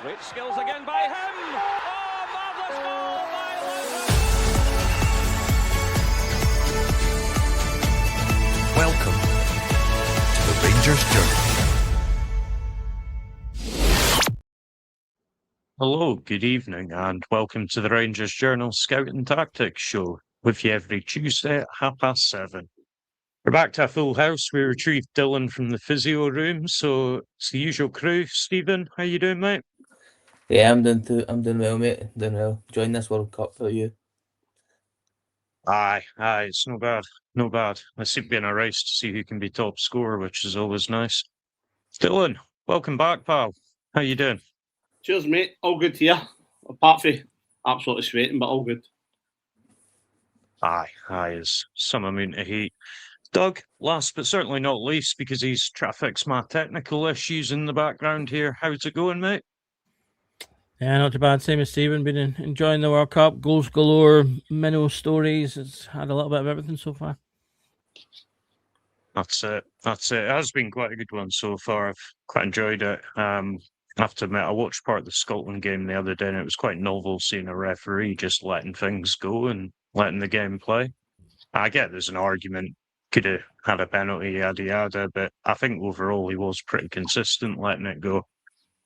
Great skills again by him. Oh, marvellous goal by Lewis. Welcome to the Rangers Journal. Hello, good evening, and welcome to the Rangers Journal Scout and Tactics show, with you every Tuesday at 7:30. We're back to a full house. We retrieved Dylan from the physio room, so it's the usual crew. Stephen, how you doing, mate? Yeah, I'm doing well, mate. Doing well. Enjoying this World Cup for you. Aye, it's no bad. I seem to be in a race to see who can be top scorer, which is always nice. Dylan, welcome back, pal. How you doing? Cheers, mate. All good here. Apart from absolutely sweating, but all good. Aye, it's some amount of heat. Doug, last but certainly not least, because he's trying to fix my technical issues in the background here. How's it going, mate? Yeah, not too bad. Same as Stephen. Been enjoying the World Cup. Goals galore, minnow stories. It's had a little bit of everything so far. That's it. It has been quite a good one so far. I've quite enjoyed it. I have to admit, I watched part of the Scotland game the other day, and it was quite novel seeing a referee just letting things go and letting the game play. I get there's an argument, could have had a penalty, yada yada, but I think overall he was pretty consistent letting it go.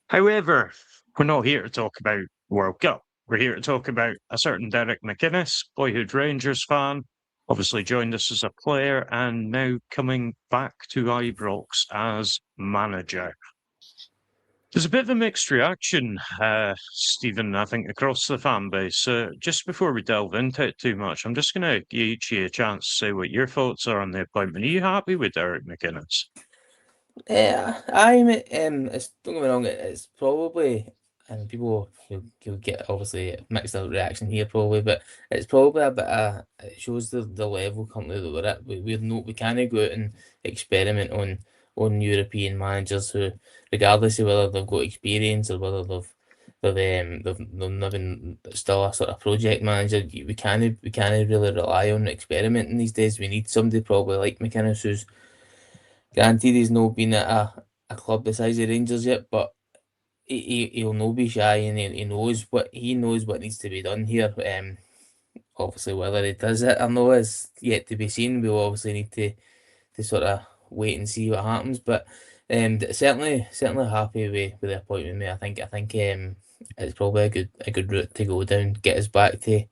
However, we're not here to talk about World Cup. We're here to talk about a certain Derek McInnes, boyhood Rangers fan, obviously joined us as a player and now coming back to Ibrox as manager. There's a bit of a mixed reaction, Stephen, I think, across the fan base. Just before we delve into it too much, I'm just going to give each of you a chance to say what your thoughts are on the appointment. Are you happy with Derek McInnes? Yeah, don't get me wrong. It's probably, and people you'll get obviously mixed up reaction here probably, but it's probably a bit. It shows the level company that we're at. We can't go out and experiment on European managers who, regardless of whether they've got experience or whether they've been still a sort of project manager. We can't really rely on experimenting these days. We need somebody probably like McInnes, who's granted he's not been at a club the size of Rangers yet, but he'll not be shy, and he knows what needs to be done here. Obviously whether he does it or not is yet to be seen. We'll obviously need to sort of wait and see what happens, but certainly happy with the appointment, mate. I think it's probably a good route to go down, get us back to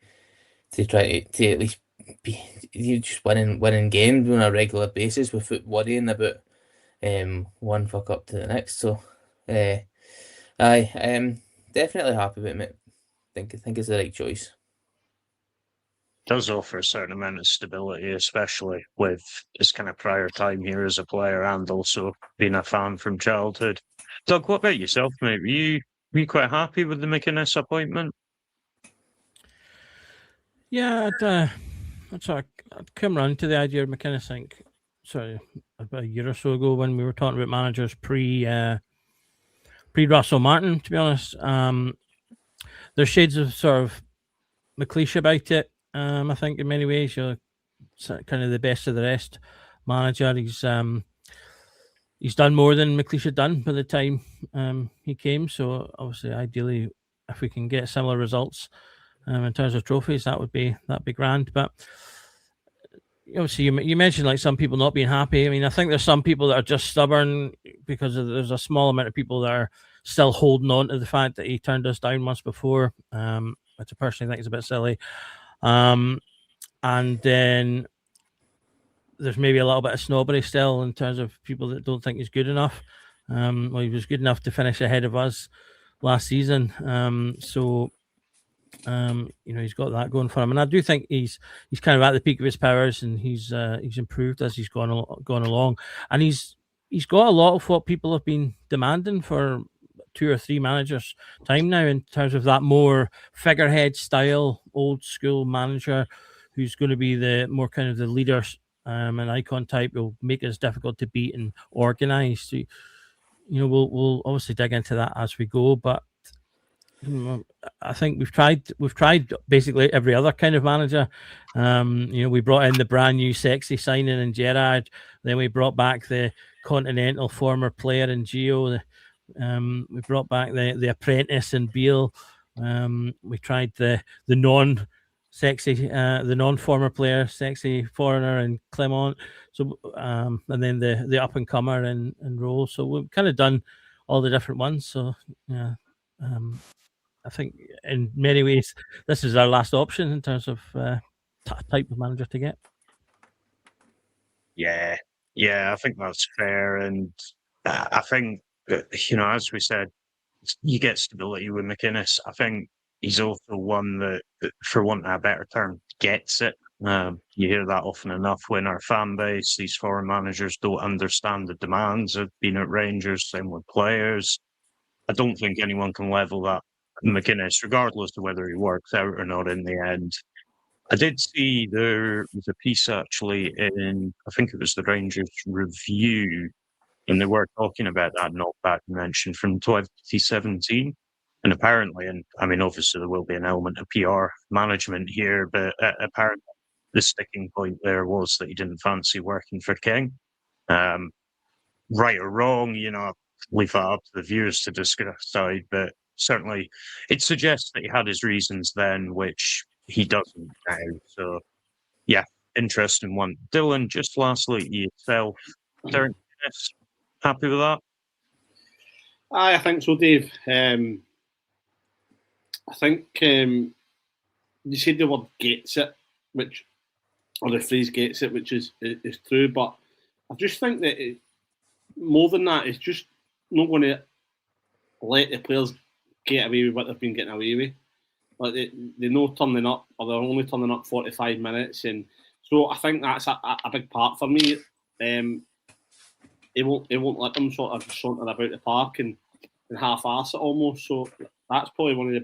try to at least be just winning games on a regular basis without worrying about one fuck up to the next. So I am definitely happy with it, mate. I think it's the right choice. Does offer a certain amount of stability, especially with his kind of prior time here as a player and also being a fan from childhood. Doug, what about yourself, mate? Were you quite happy with the McInnes appointment? Yeah, I'd come round to the idea of McInnes, I think, about a year or so ago when we were talking about managers pre Russell Martin, to be honest. There's shades of sort of McLeish about it. I think in many ways you're kind of the best of the rest manager. He's done more than McLeish had done by the time he came. So obviously, ideally, if we can get similar results in terms of trophies, that'd be grand. But obviously, you mentioned like some people not being happy. I mean, I think there's some people that are just stubborn because there's a small amount of people that are still holding on to the fact that he turned us down once before, which I personally think is a bit silly. And then there's maybe a little bit of snobbery still in terms of people that don't think he's good enough. Well, he was good enough to finish ahead of us last season. So he's got that going for him, and I do think he's kind of at the peak of his powers, and he's improved as he's gone along, and he's got a lot of what people have been demanding for 2 or 3 managers' time now, in terms of that more figurehead style, old school manager who's going to be the more kind of the leader and icon type. Will make us difficult to beat and organise. So, we'll obviously dig into that as we go, but I think we've tried basically every other kind of manager. We brought in the brand new sexy signing in Gerrard, then we brought back the continental former player in Gio. We brought back the apprentice and Beale. We tried the non-sexy, the non-former player, sexy foreigner and Clement. So and then the up and comer and Rowe. So we've kind of done all the different ones. So yeah, I think in many ways this is our last option in terms of type of manager to get. Yeah, I think that's fair, and I think as we said, you get stability with McInnes. I think he's also one that, for want of a better term, gets it. You hear that often enough when our fan base, these foreign managers, don't understand the demands of being at Rangers, same with players. I don't think anyone can level that McInnes, regardless of whether he works out or not in the end. I did see there was a piece actually in, I think it was the Rangers Review, and they were talking about that knockback mention from 2017. And apparently, and I mean, obviously, there will be an element of PR management here, but apparently, the sticking point there was that he didn't fancy working for King. Right or wrong, leave that up to the viewers to decide, but certainly it suggests that he had his reasons then, which he doesn't now. So, yeah, interesting one. Dylan, just lastly, yourself, Derek McInnes, happy with that? I think so, Dave. I think you said the word "gets it," or the phrase "gets it," which is true. But I just think that more than that, it's just not going to let the players get away with what they've been getting away with. Like they're not turning up, or they're only turning up 45 minutes, and so I think that's a big part for me. He won't let them sort of saunter about the park and half-arse it almost. So that's probably one of the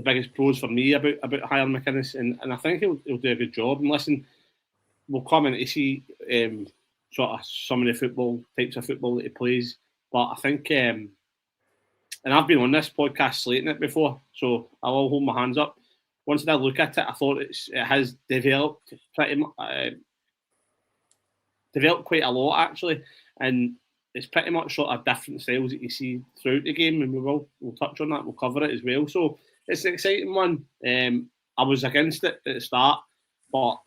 biggest pros for me about hiring McInnes, and I think he'll do a good job. And listen, we'll come in to see sort of some of the types of football that he plays, but I think, and I've been on this podcast slating it before, so I will hold my hands up. Once I look at it, I thought it has developed quite a lot actually, and it's pretty much sort of different styles that you see throughout the game, and we'll touch on that. We'll cover it as well. So it's an exciting one. I was against it at the start, but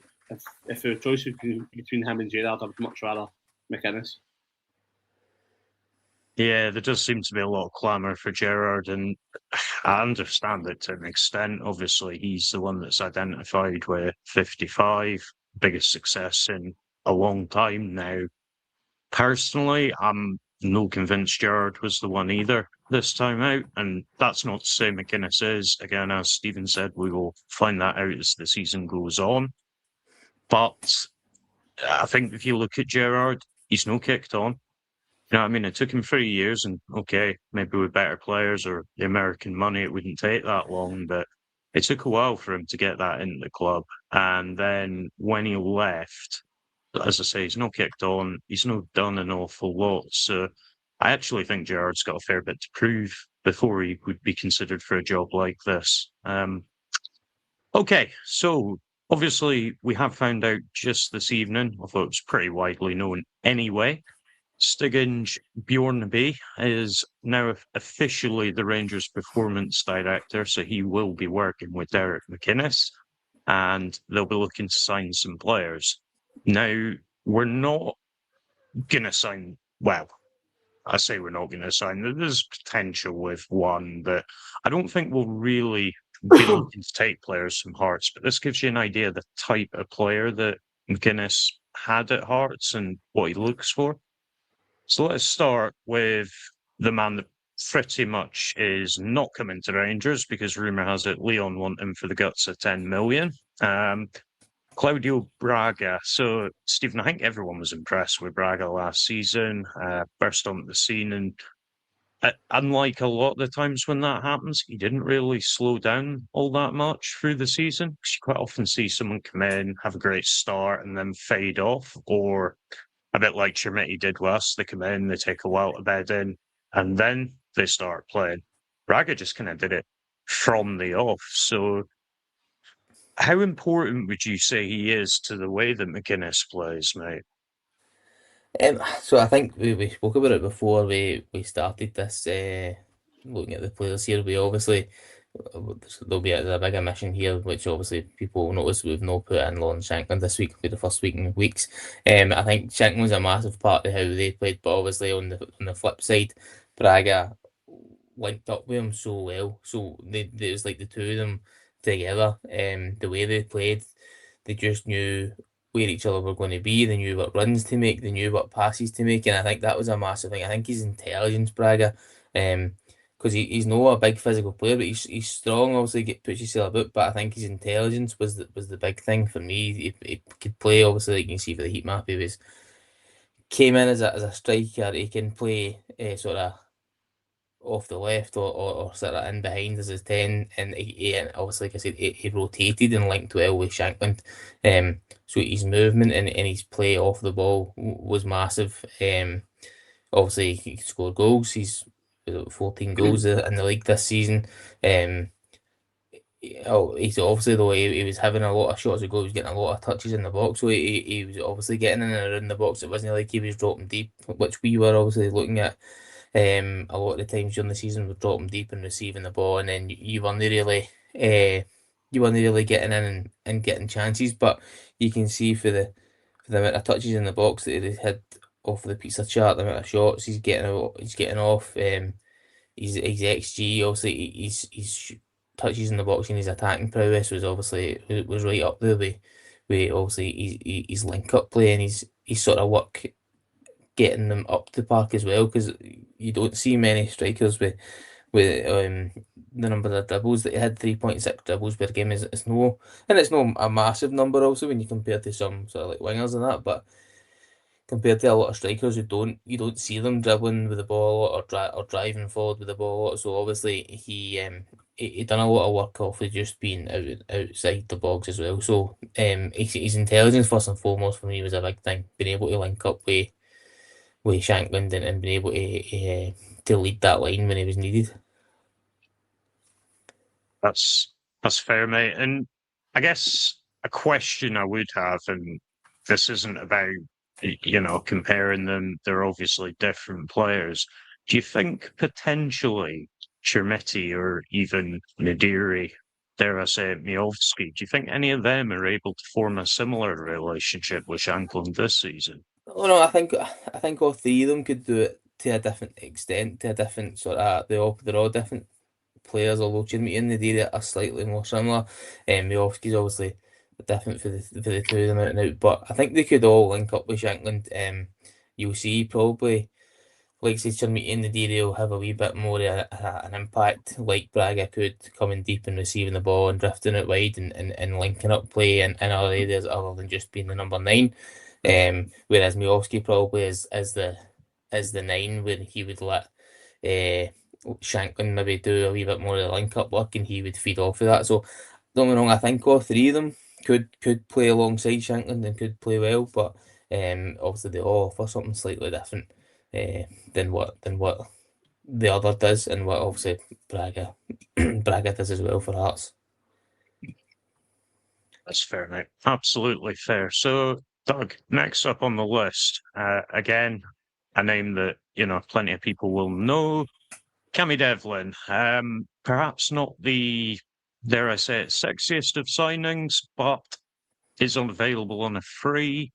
if the choice was between him and Gerrard, I'd much rather McInnes. Yeah, there does seem to be a lot of clamour for Gerrard, and I understand it to an extent. Obviously, he's the one that's identified with 55, biggest success in a long time now. Personally, I'm no convinced Gerrard was the one either this time out, and that's not to say McInnes is. Again, as Stephen said, we will find that out as the season goes on. But I think if you look at Gerrard, he's no kicked on. You know what I mean? It took him 3 years, and okay, maybe with better players or the American money, it wouldn't take that long, but it took a while for him to get that into the club. And then when he left, as I say, he's not kicked on, he's not done an awful lot. So I actually think Gerrard's got a fair bit to prove before he would be considered for a job like this. Okay, so obviously we have found out just this evening, although it was pretty widely known anyway, Stig Bjorneby is now officially the Rangers performance director, so he will be working with Derek McInnes, and they'll be looking to sign some players. Now, we're not going to sign, well, I say we're not going to sign, there's potential with one, but I don't think we'll really be looking to take players from Hearts, but this gives you an idea of the type of player that McInnes had at Hearts and what he looks for. So let's start with the man that pretty much is not coming to Rangers because rumour has it Leon want him for the guts of 10 million. Claudio Braga. So, Stephen, I think everyone was impressed with Braga last season, burst onto the scene, and unlike a lot of the times when that happens, he didn't really slow down all that much through the season, because you quite often see someone come in, have a great start, and then fade off, or a bit like Chermiti did with us. They come in, they take a while to bed in, and then they start playing. Braga just kind of did it from the off. So how important would you say he is to the way that McInnes plays, mate? So I think we spoke about it before we started this looking at the players here. We obviously there'll be a big omission here, which obviously people will notice we've not put in Lauren Shankland this week for the first week in weeks. I think Shankland was a massive part of how they played, but obviously on the flip side, Braga linked up with him so well. So it was like the two of them together. The way they played, they just knew where each other were going to be. They knew what runs to make. They knew what passes to make, and I think that was a massive thing. I think his intelligence, Braga, because he's not a big physical player, but he's strong. Obviously, puts himself about. But I think his intelligence was the big thing for me. He could play. Obviously, like you can see for the heat map, he was came in as a striker. He can play sort of off the left or sort of in behind as his 10, and and obviously like I said he rotated and linked well with Shankland, so his movement and his play off the ball was massive. Obviously he scored goals. He's 14 goals in the league this season. He's obviously though he was having a lot of shots of goal. He was getting a lot of touches in the box, so he was obviously getting in and around the box. It wasn't like he was dropping deep, which we were obviously looking at. A lot of the times during the season, we're dropping deep and receiving the ball, and then you weren't really getting in and getting chances. But you can see for the amount of touches in the box that he had off the pizza chart, the amount of shots he's getting off. His XG, obviously, his touches in the box and his attacking prowess was obviously was right up there with obviously his link up play and his sort of work getting them up the park as well, because you don't see many strikers with the number of dribbles that he had. 3.6 dribbles per game is it's no, and it's no a massive number also when you compare to some sort of like wingers and that, but compared to a lot of strikers who you don't see them dribbling with the ball or driving forward with the ball a lot. So obviously he done a lot of work off of just being outside the box as well. So his intelligence first and foremost for me was a big thing, being able to link up with Shankland and being able to lead that line when he was needed. That's fair, mate. And I guess a question I would have, and this isn't about comparing them. They're obviously different players. Do you think potentially Chermiti or even Nadiri, dare I say Miovski, do you think any of them are able to form a similar relationship with Shankland this season? Oh no, I think all three of them could do it to a different extent, to a different sort of they're all different players, although Chermiti and Nadiri are slightly more similar. Miovski's obviously different for the two of them out and out, but I think they could all link up with Shankland. You'll see probably like say Chermiti and Nadiri will have a wee bit more an impact, like Braga could, coming deep and receiving the ball and drifting it wide and linking up play in other areas other than just being the number 9. Whereas Miovski probably is the 9 where he would let Shankland maybe do a wee bit more of the link up work and he would feed off of that. So don't get me wrong, I think all three of them could play alongside Shankland and could play well, but obviously they all offer something slightly different than what the other does, and what obviously Braga Braga does as well for Hearts. That's fair, mate. Absolutely fair. So, Doug, next up on the list, again, a name that plenty of people will know, Cammy Devlin. Perhaps not the, dare I say it, sexiest of signings, but is unavailable on a free.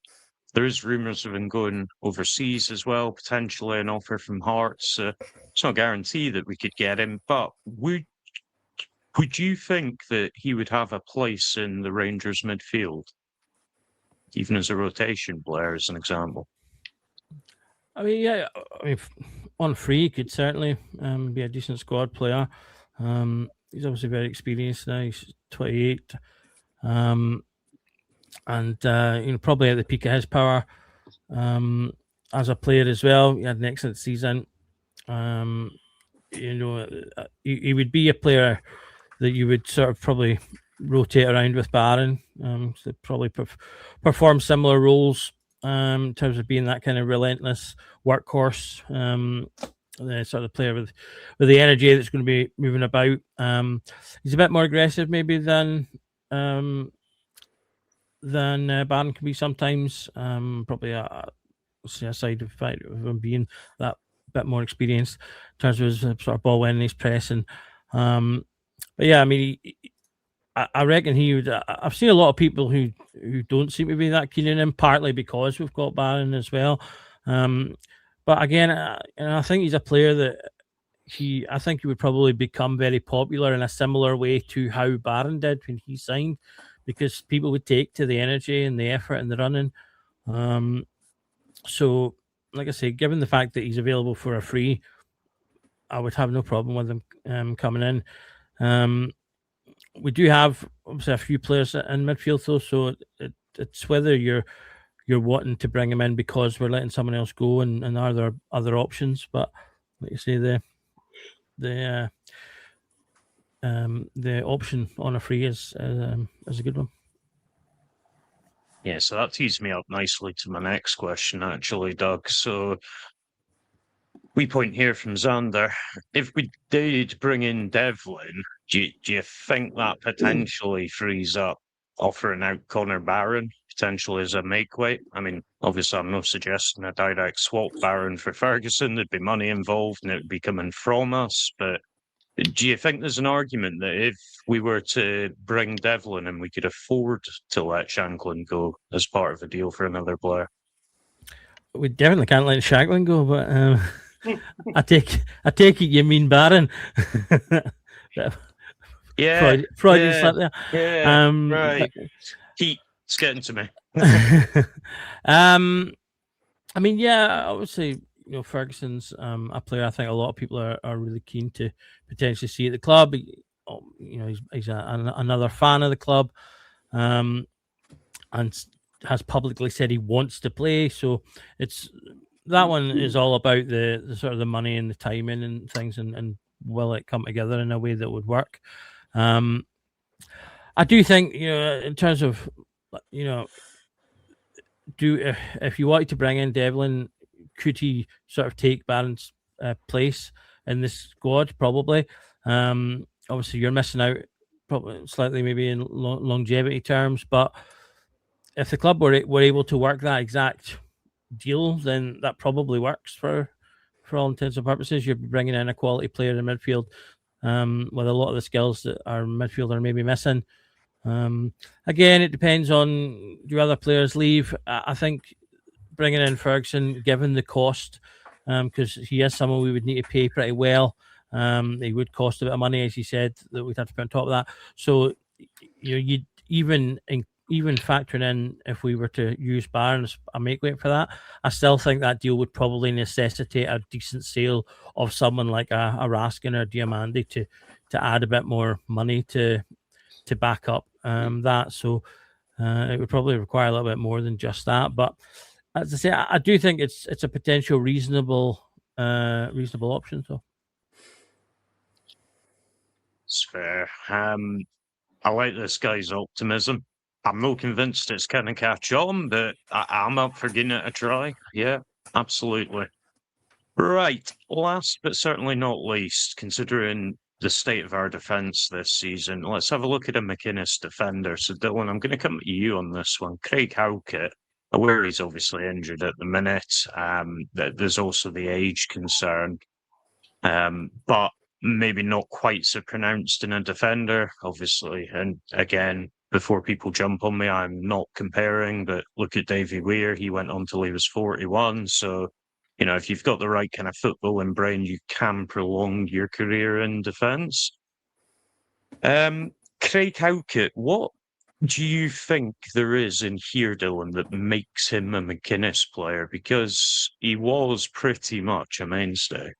There is rumours of him going overseas as well, potentially an offer from Hearts. It's not guaranteed that we could get him, but would you think that he would have a place in the Rangers midfield, even as a rotation player, as an example? I mean, yeah. I mean, on free, he could certainly be a decent squad player. He's obviously very experienced now. He's 28, and probably at the peak of his power as a player as well. He had an excellent season. He would be a player that you would sort of probably rotate around with Barron. So probably perform similar roles in terms of being that kind of relentless workhorse. The sort of player with the energy that's going to be moving about. He's a bit more aggressive maybe than Barron can be sometimes. Probably aside the fact of him being that bit more experienced in terms of his sort of ball winning, his pressing. But yeah, I mean, I reckon he would. I've seen a lot of people who don't seem to be that keen on him, partly because we've got Barron as well. But again, and I think he's a player that I think he would probably become very popular in a similar way to how Barron did when he signed, because people would take to the energy and the effort and the running. So, like I say, given the fact that he's available for a free, I would have no problem with him coming in. We do have obviously a few players in midfield though, so it's whether you're wanting to bring him in because we're letting someone else go, and are there other options? But like you say, the option on a free is a good one. Yeah, so that tees me up nicely to my next question, actually, Doug. So we point here from Xander. If we did bring in Devlin, do you think that potentially frees up offering out Connor Barron, potentially as a make weight? I mean, obviously, I'm not suggesting a direct swap Barron for Ferguson. There'd be money involved and it would be coming from us. But do you think there's an argument that if we were to bring Devlin and we could afford to let Shanklin go as part of a deal for another player? We definitely can't let Shanklin go, but I take it you mean Barron. Yeah, Freudian slip there. Yeah, right. It's getting to me. I mean, yeah, I would say Ferguson's a player I think a lot of people are really keen to potentially see at the club. He's another fan of the club, and has publicly said he wants to play. So that one is all about the sort of the money and the timing and things, and will it come together in a way that would work? I do think in terms of if you wanted to bring in Devlin, could he sort of take Barron's place in this squad? Probably. Obviously, you're missing out probably slightly maybe in longevity terms, but if the club were able to work that exact deal, then that probably works for all intents and purposes. You're bringing in a quality player in midfield with a lot of the skills that our midfielder may be missing. Again, it depends on do other players leave. I think bringing in Ferguson, given the cost, because he is someone we would need to pay pretty well. He would cost a bit of money, as you said, that we'd have to put on top of that. So you'd even factoring in if we were to use Barnes a make weight for that, I still think that deal would probably necessitate a decent sale of someone like a Raskin or Diamandi to add a bit more money to back up that. So it would probably require a little bit more than just that. But as I say, I do think it's a potential reasonable option. So it's fair. I like this guy's optimism. I'm not convinced it's going to catch on, but I'm up for giving it a try. Yeah, absolutely. Right. Last but certainly not least, considering the state of our defence this season, let's have a look at a McInnes defender. So, Dylan, I'm going to come to you on this one. Craig Halkett, aware he's obviously injured at the minute. There's also the age concern, but maybe not quite so pronounced in a defender, obviously. And again, before people jump on me, I'm not comparing, but look at Davy Weir. He went on till he was 41. So, if you've got the right kind of footballing brain, you can prolong your career in defence. Craig Halkett, what do you think there is in here, Dylan, that makes him a McInnes player? Because he was pretty much a mainstay.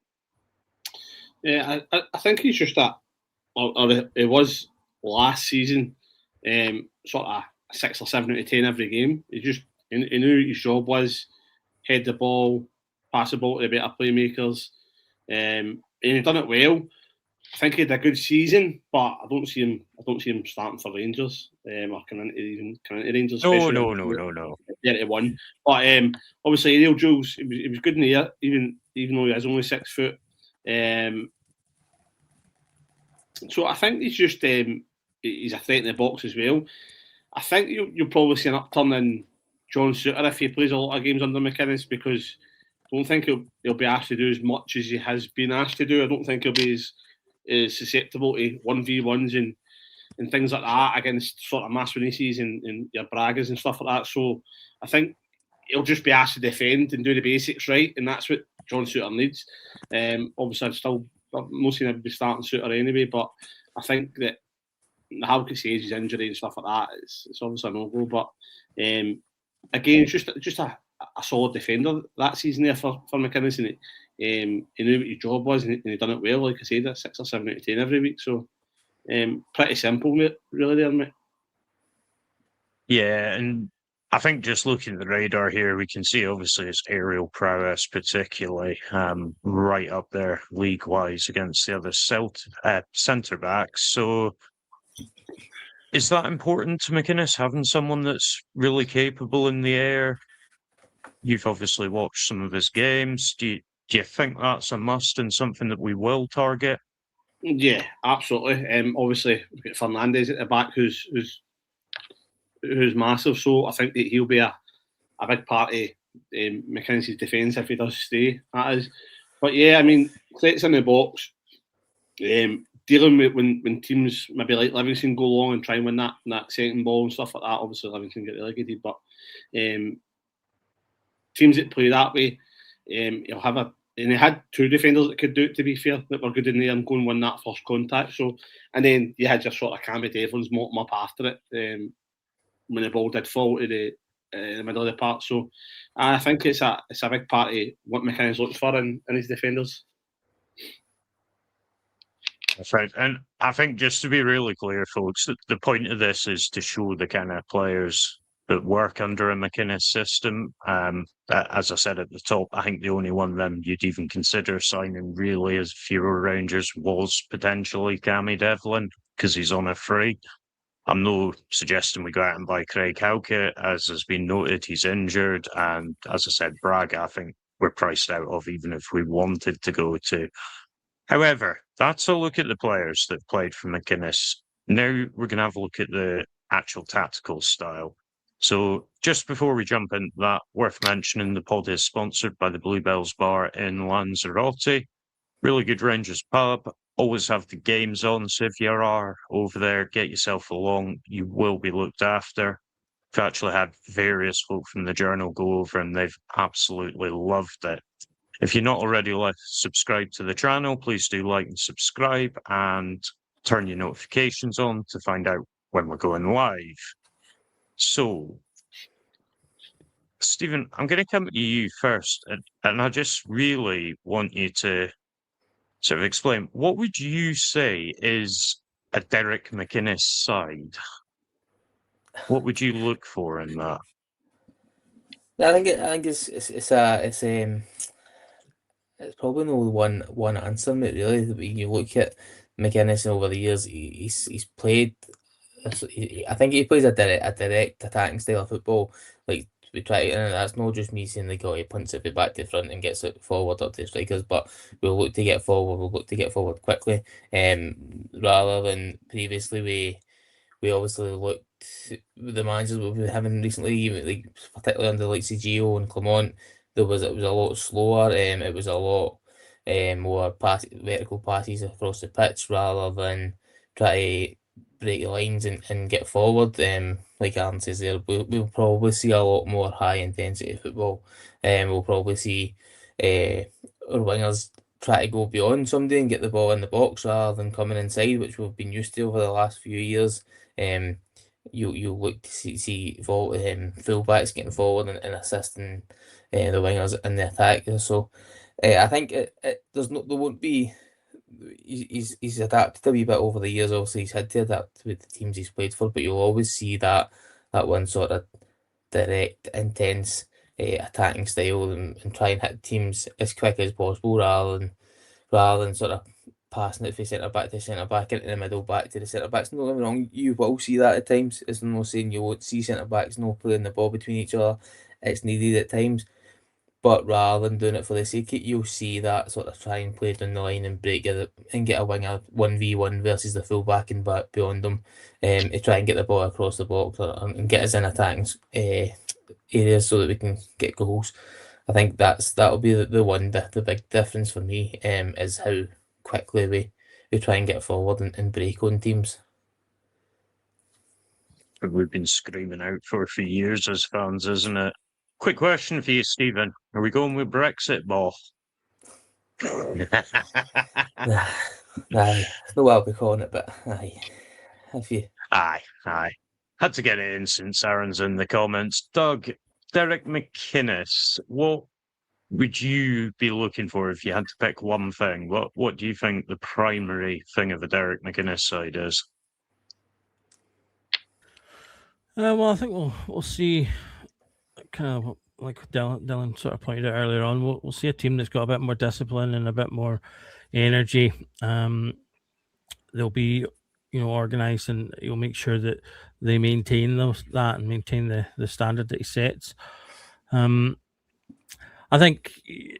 Yeah, I think he's just that, or it was last season, sort of 6 or 7 out of 10 every game. He knew what his job was: head the ball, pass the ball to the better playmakers, and he done it well. I think he had a good season, but I don't see him starting for Rangers or coming into Rangers. No. Yeah, he won. But obviously, Ariel Jules, he was good in the air, even though he is only 6 foot. So I think he's just he's a threat in the box as well. I think you'll probably see an upturn in John Souttar if he plays a lot of games under McInnes, because I don't think he'll be asked to do as much as he has been asked to do. I don't think he'll be as susceptible to 1v1s and things like that against sort of Masonicis and your Bragas and stuff like that. So I think he'll just be asked to defend and do the basics right, and that's what John Souttar needs. Obviously, I'm not saying I'd be starting Souttar anyway, but I think that how can say his injury and stuff like that, it's obviously a no-go. But again, just a solid defender that season there for McInnes, and he knew what his job was, and he done it well. Like I said, a 6 or 7 out of 10 every week. So pretty simple, mate, really there, mate. Yeah, and I think just looking at the radar here, we can see obviously his aerial prowess, particularly right up there league-wise against the other centre backs. So is that important to McInnes, having someone that's really capable in the air? You've obviously watched some of his games. Do you think that's a must and something that we will target? Yeah, absolutely. Obviously, we've got Fernandez at the back, who's massive. So I think that he'll be a big part of McInnes' defence if he does stay. That is. But yeah, I mean, threats in the box, dealing with when teams maybe like Livingston go long and try and win that second ball and stuff like that. Obviously, Livingston get relegated, but teams that play that way, he'll have and he had two defenders that could do it, to be fair, that were good in there and go and win that first contact. So, and then you had your sort of Cammy Devlins mop them up after it when the ball did fall to the middle of the park. So I think it's a big part of what McInnes looks for in his defenders. That's right. And I think just to be really clear, folks, the point of this is to show the kind of players that work under a McInnes system. As I said at the top, I think the only one of them you'd even consider signing really as if you were Rangers was potentially Cammy Devlin, because he's on a free. I'm no suggesting we go out and buy Craig Halkett. As has been noted, he's injured. And as I said, Braga, I think we're priced out of even if we wanted to go to. However, that's a look at the players that played for McInnes. Now we're going to have a look at the actual tactical style. So just before we jump into that, worth mentioning the pod is sponsored by the Bluebells Bar in Lanzarote. Really good Rangers pub. Always have the games on, so if you are over there, get yourself along. You will be looked after. I've actually had various folk from the Journal go over and they've absolutely loved it. If you're not already subscribed to the channel, please do like and subscribe and turn your notifications on to find out when we're going live. So, Stephen, I'm going to come to you first, and I just really want you to sort of explain, what would you say is a Derek McInnes side? What would you look for in that? I think it's probably no one answer, mate. Really, when you look at McInnes over the years, he's played. I think he plays a direct attacking style of football. Like we try, and that's not just me saying like, oh, he punts it back to front and gets it forward up to strikers, but we'll look to get forward. We'll look to get forward quickly. Rather than previously, we obviously looked the managers we've been having recently, like particularly under the likes of Gio and Clement. It was a lot slower. It was a lot more vertical passes across the pitch rather than try to break the lines and get forward. Like Aaron says there, we'll probably see a lot more high intensity football. We'll probably see our wingers try to go beyond somebody and get the ball in the box rather than coming inside, which we've been used to over the last few years. You look to see fullbacks getting forward and assisting the wingers in the attack. So I think there won't be. He's adapted a wee bit over the years. Obviously, he's had to adapt with the teams he's played for, but you'll always see that one sort of direct, intense attacking style and try and hit teams as quick as possible rather than sort of passing it from centre back to centre back into the middle back to the centre backs. Don't get me wrong, you will see that at times. It's not saying you won't see centre backs no playing the ball between each other. It's needed at times. But rather than doing it for the sake of it, you'll see that sort of try and play down the line and break it and get a winger 1v1 versus the full back and back beyond them, to try and get the ball across the box and get us in attacking areas so that we can get goals. I think that'll be the one, the big difference for me, is how quickly we try and get forward and break on teams. We've been screaming out for years as fans, isn't it? Quick question for you, Stephen. Are we going with Brexit ball? Aye, I know what I'll be calling it, but aye, if you Aye. Had to get it in since Aaron's in the comments. Doug, Derek McInnes, what would you be looking for if you had to pick one thing? What do you think the primary thing of the Derek McInnes side is? Well, I think we'll see, kind of like Dylan sort of pointed out earlier on. We'll see a team that's got a bit more discipline and a bit more energy. They'll be, organised, and you'll make sure that they maintain that and maintain the standard that he sets. I think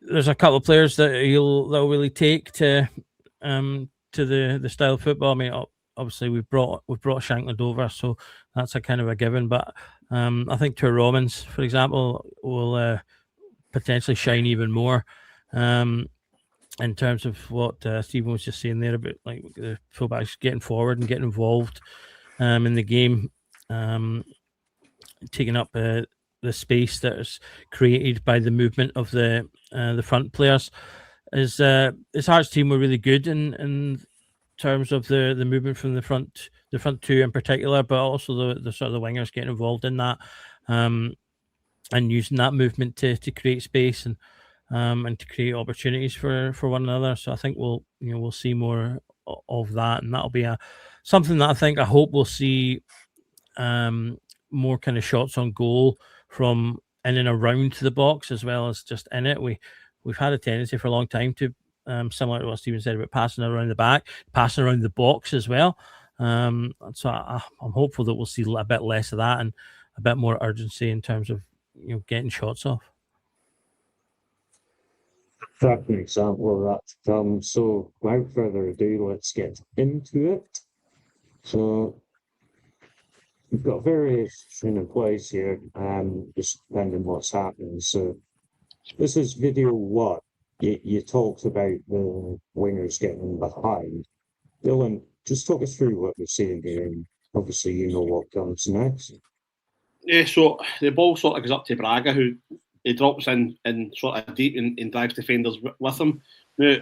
there's a couple of players that they'll really take to the style of football. I mean, obviously we've brought Shankland over, so that's a kind of a given. But I think Tour Robbins, for example, will potentially shine even more. In terms of what Stephen was just saying there about like the fullbacks getting forward and getting involved in the game, taking up the space that is created by the movement of the front players. His Hearts team were really good in terms of the movement from the front two in particular, but also the sort of the wingers getting involved in that, and using that movement to create space and to create opportunities for one another. So I think we'll see more of that, and that'll be something that I hope we'll see more kind of shots on goal from in and around the box as well as just in it. We've had a tendency for a long time to similar to what Stephen said about passing around the back, passing around the box as well. So I'm hopeful that we'll see a bit less of that and a bit more urgency in terms of getting shots off. That's an example of that to come. So without further ado, let's get into it. So we've got various in place here, just depending on what's happening. So this is video one. You talked about the wingers getting behind. Dylan, just talk us through what we're seeing here, and obviously you know what comes next. Yeah, so the ball sort of goes up to Braga, who he drops in sort of deep and drives defenders with him. Now,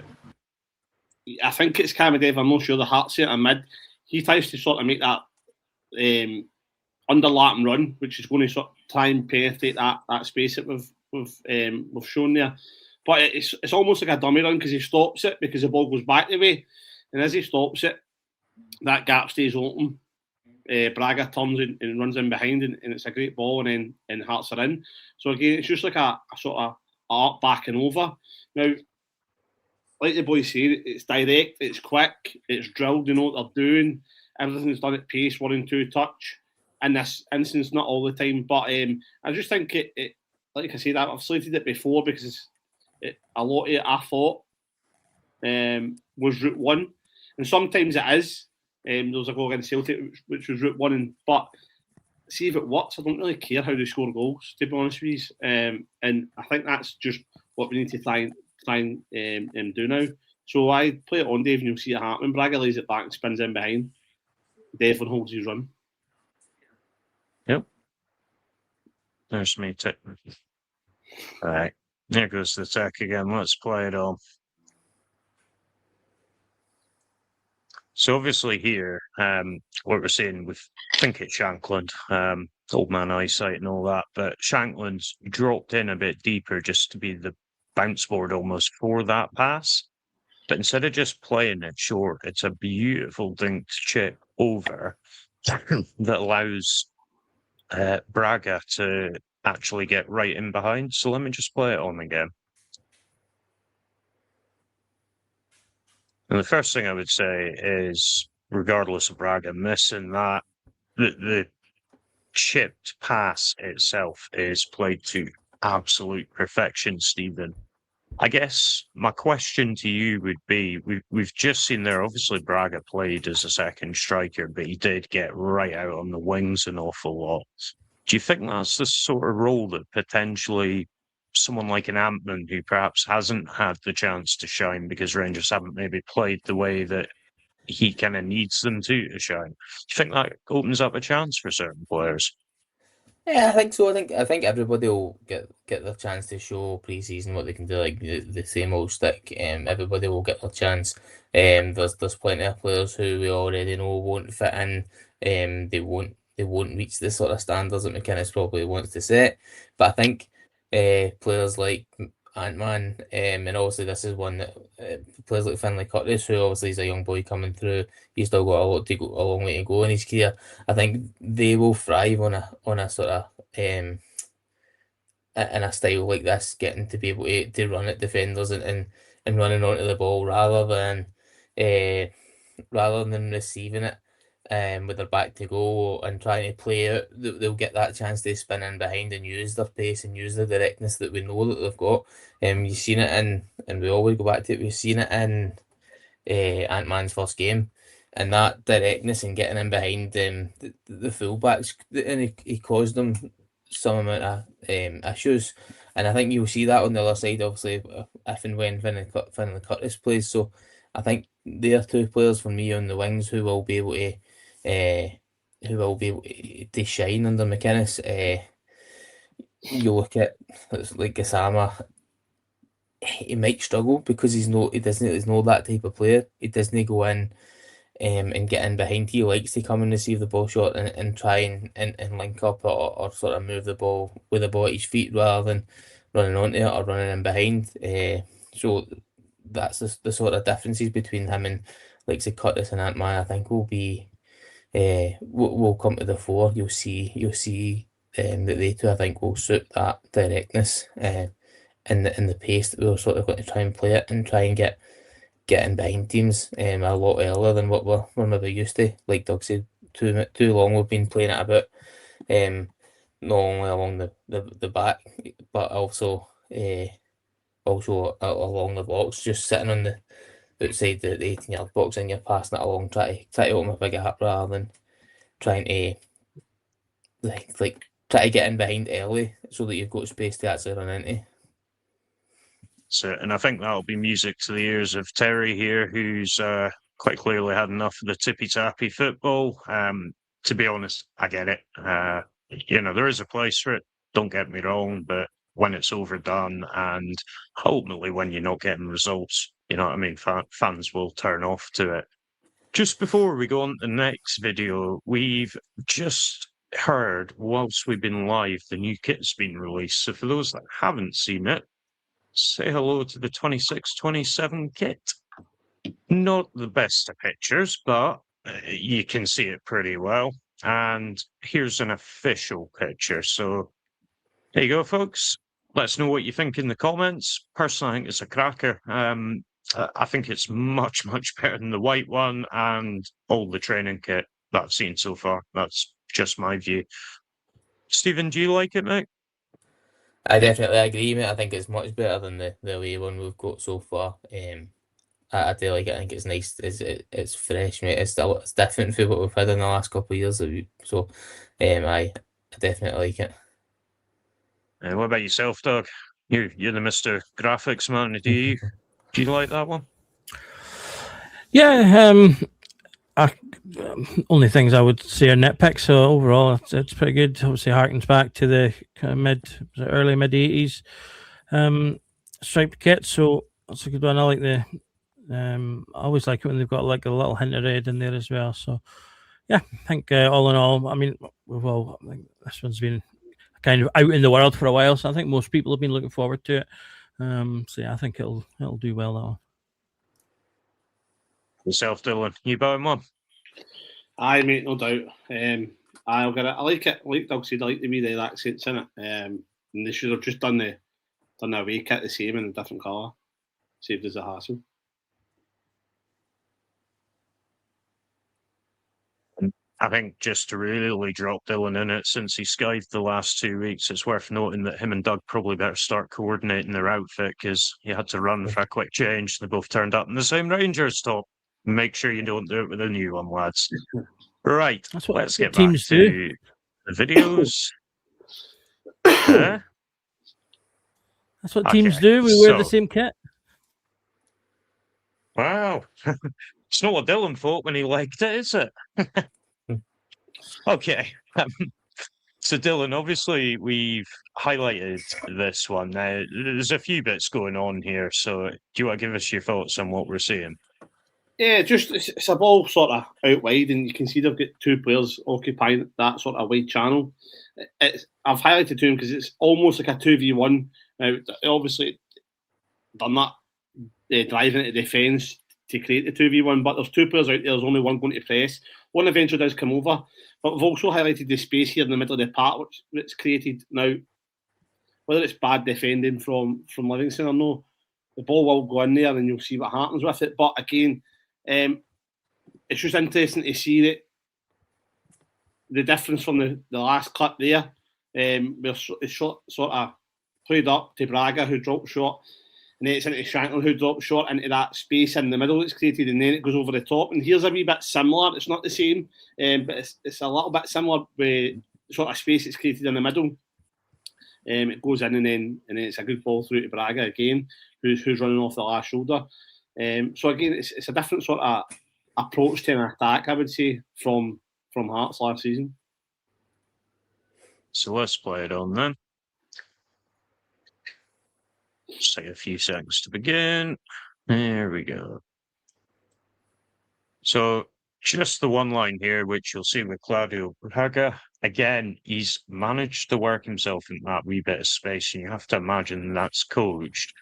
I think it's Camadev, I'm not sure, the Hearts here in mid. He tries to sort of make that underlap and run, which is going to sort of try and penetrate that space that we've shown there. But it's almost like a dummy run because he stops it because the ball goes back the way. And as he stops it, that gap stays open. Braga turns and runs in behind, and it's a great ball, and Hearts are in. So again, it's just like a sort of arc back and over. Now, like the boys say, it's direct, it's quick, it's drilled, you know what they're doing. Everything's done at pace, 1 and 2 touch. In this instance, not all the time, but I just think it like I said, I've slated it before because a lot of it I thought was route one, and sometimes it is. There was a goal against Celtic, which was route one, but see if it works. I don't really care how they score goals, to be honest with you. And I think that's just what we need to try and do now. So I play it on Dave, and you'll see it happen. Braga lays it back and spins in behind. Devlin holds his run. Yep. There's me tip. All right. There goes the tech again. Let's play it on. So obviously here, what we're seeing with, I think it's Shankland, old man eyesight and all that, but Shankland's dropped in a bit deeper just to be the bounce board almost for that pass. But instead of just playing it short, it's a beautiful dinked chip over that allows Braga to actually get right in behind. So let me just play it on again. And the first thing I would say is, regardless of Braga missing that, the chipped pass itself is played to absolute perfection, Stephen. I guess my question to you would be, we've just seen there, obviously Braga played as a second striker, but he did get right out on the wings an awful lot. Do you think that's the sort of role that potentially someone like an Antman, who perhaps hasn't had the chance to shine because Rangers haven't maybe played the way that he kind of needs them to shine? Do you think that opens up a chance for certain players? Yeah, I think so. I think everybody will get their chance to show pre-season what they can do, like the same old stick. Everybody will get their chance. There's plenty of players who we already know won't fit in. They won't reach the sort of standards that McInnes probably wants to set. But I think players like Ant-Man, and obviously this is one that players like Finlay Curtis, who obviously is a young boy coming through, he's still got a long way to go in his career. I think they will thrive on a sort of in a style like this, getting to be able to run at defenders and running onto the ball rather than receiving it with their back to goal and trying to play out. They'll get that chance to spin in behind and use their pace and use the directness that we know that they've got. You've seen it and we always go back to it. We've seen it in Ant-Man's first game, and that directness and getting in behind the fullbacks, and he caused them some amount of issues. And I think you'll see that on the other side, obviously, if and when Finlay Curtis plays. So I think there are two players for me on the wings who will be able to shine under McInnes. You look at like Gassama, he might struggle because he's not that type of player. He doesn't go in and get in behind. He likes to come and receive the ball short and try and link up or sort of move the ball with the ball at his feet rather than running onto it or running in behind. So that's the sort of differences between him and like say Curtis and Ant-Man. I think will come to the fore. You'll see that they two, I think, will suit that directness and the pace that we were sort of going to try and play it and try and get in behind teams a lot earlier than what we're maybe used to. Like Doug said, too long we've been playing it about, not only along the back, but also along the box, just sitting on the outside the 18-yard box and you're passing it along, try to open a big gap rather than trying to try to get in behind early so that you've got space to actually run into. So, and I think that'll be music to the ears of Terry here, who's quite clearly had enough of the tippy-tappy football. To be honest, I get it. There is a place for it, don't get me wrong, but when it's overdone and ultimately when you're not getting results, you know what I mean, fans will turn off to it. Just before we go on to the next video, we've just heard, whilst we've been live, the new kit's been released. So for those that haven't seen it, say hello to the 26-27 kit. Not the best of pictures, but you can see it pretty well. And here's an official picture. So there you go, folks. Let us know what you think in the comments. Personally, I think it's a cracker. I think it's much, much better than the white one and all the training kit that I've seen so far. That's just my view. Stephen, do you like it, mate? I definitely agree, mate. I think it's much better than the away one we've got so far. I do like it. I think it's nice. It's fresh, mate. It's different from what we've had in the last couple of years. So, I definitely like it. What about yourself, Doug? You're the Mr. Graphics man. Do you like that one? Yeah. Only things I would say are nitpicks. So overall, it's pretty good. Obviously, harkens back to the kind of early mid 80s striped kit. So that's a good one. I like the. I always like it when they've got like a little hint of red in there as well. So yeah, I think all in all, I mean, I think this one's been kind of out in the world for a while, so I think most people have been looking forward to it. So yeah, I think it'll do well, that one. Yourself, Dylan, you buying one? Aye, mate, no doubt. I'll get it. I like it. Like Doug said, I like the wee red accents in it. And they should have just done the away kit the same in a different colour. Saved us a hassle. I think just to really drop Dylan in it, since he skived the last 2 weeks, it's worth noting that him and Doug probably better start coordinating their outfit because he had to run for a quick change. They both turned up in the same Rangers top. Make sure you don't do it with a new one, lads. Right, let's get back to the videos. Huh? That's what teams do. We wear the same kit. Wow. It's not what Dylan thought when he liked it, is it? Okay. So, Dylan, obviously, we've highlighted this one. Now, there's a few bits going on here. So, do you want to give us your thoughts on what we're seeing? Yeah, just it's a ball sort of out wide, and you can see they've got two players occupying that sort of wide channel. I've highlighted to him because it's almost like a 2v1. Now, obviously, they're not driving to defence to create the 2v1, but there's two players out there, there's only one going to press. One eventually does come over, but we've also highlighted the space here in the middle of the park, which it's created. Now, whether it's bad defending from Livingston or no, the ball will go in there and you'll see what happens with it. But again, it's just interesting to see that the difference from the last clip there, where it's sort of played up to Braga, who dropped short, and then it's into Shankland, who dropped short into that space in the middle that's created, and then it goes over the top. And here's a wee bit similar. It's not the same, but it's a little bit similar with the sort of space that's created in the middle. It goes in, and then it's a good ball through to Braga again, who's running off the last shoulder. So again, it's a different sort of approach to an attack, I would say, from Hearts last season. So let's play it on then. Just take a few seconds to begin. There we go. So just the one line here, which you'll see with Claudio Braga. Again, he's managed to work himself in that wee bit of space, and you have to imagine that's coached.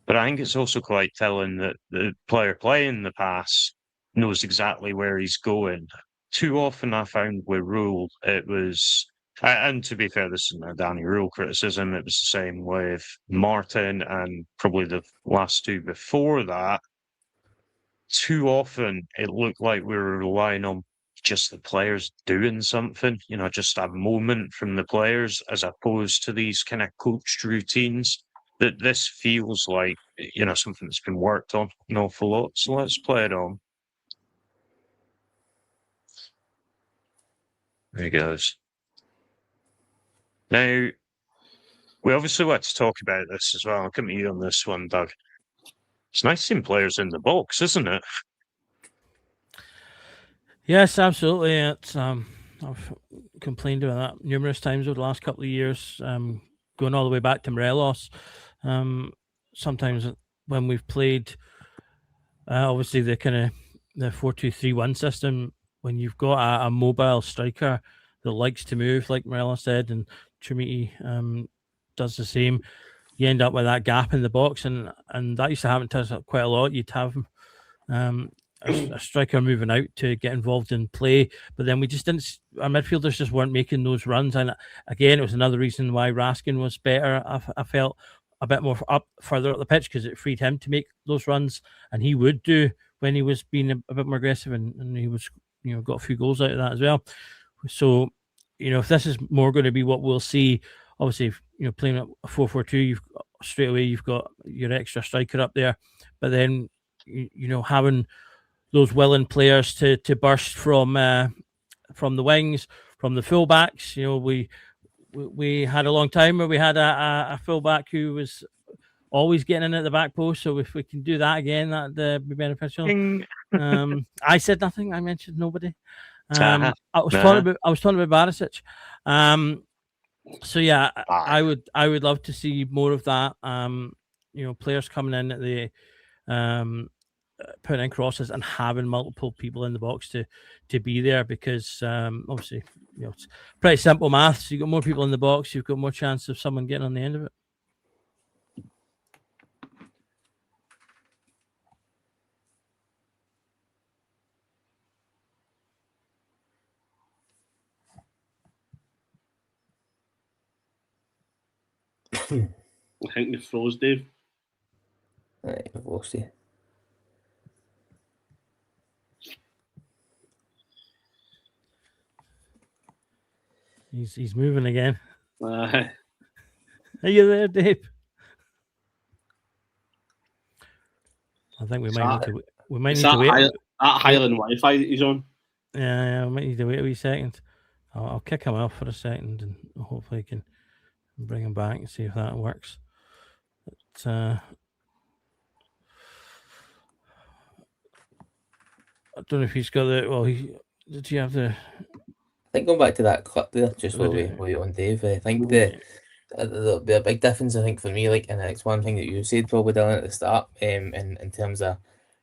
But I think it's also quite telling that the player playing the pass knows exactly where he's going. Too often I found with Rule, it was, and to be fair, this isn't a Danny Rule criticism, it was the same with Martin and probably the last two before that. Too often it looked like we were relying on just the players doing something, just a moment from the players as opposed to these kind of coached routines. That this feels like, something that's been worked on an awful lot. So let's play it on. There he goes. Now, we obviously want to talk about this as well. I'll come to you on this one, Doug. It's nice seeing players in the box, isn't it? Yes, absolutely. It's I've complained about that numerous times over the last couple of years, going all the way back to Morelos. Sometimes when we've played, obviously the kind of the 4-2-3-1 system, when you've got a mobile striker that likes to move, like Morelos said, and Trimiti does the same, you end up with that gap in the box, and that used to happen to us quite a lot. You'd have a striker moving out to get involved in play, but then we just didn't. Our midfielders just weren't making those runs, and again, it was another reason why Raskin was better. I felt a bit more up further up the pitch because it freed him to make those runs, and he would do when he was being a bit more aggressive, and he was got a few goals out of that as well. So if this is more going to be what we'll see, obviously playing a 4-4-2, straight away you've got your extra striker up there, but then having those willing players to burst from the wings, from the fullbacks. We had a long time where we had a fullback who was always getting in at the back post. So if we can do that again, that'd be beneficial. I said nothing. I mentioned nobody. I was talking about Barisic. So yeah, I would love to see more of that. Players coming in at the putting in crosses and having multiple people in the box to be there, because obviously it's pretty simple maths. You've got more people in the box, you've got more chance of someone getting on the end of it. I think you froze, Dave. Right, we'll see. He's moving again. Are you there, Dave? I think we might need to wait. That Highland Wi-Fi that he's on. Yeah, we might need to wait a wee second. I'll kick him off for a second, and hopefully I can bring him back and see if that works. But, I don't know if he's got the. Well, did he have the? I think going back to that clip there, just while Video. we on Dave, I think the big difference, I think for me, like, and it's one thing that you said probably Dylan at the start, in terms of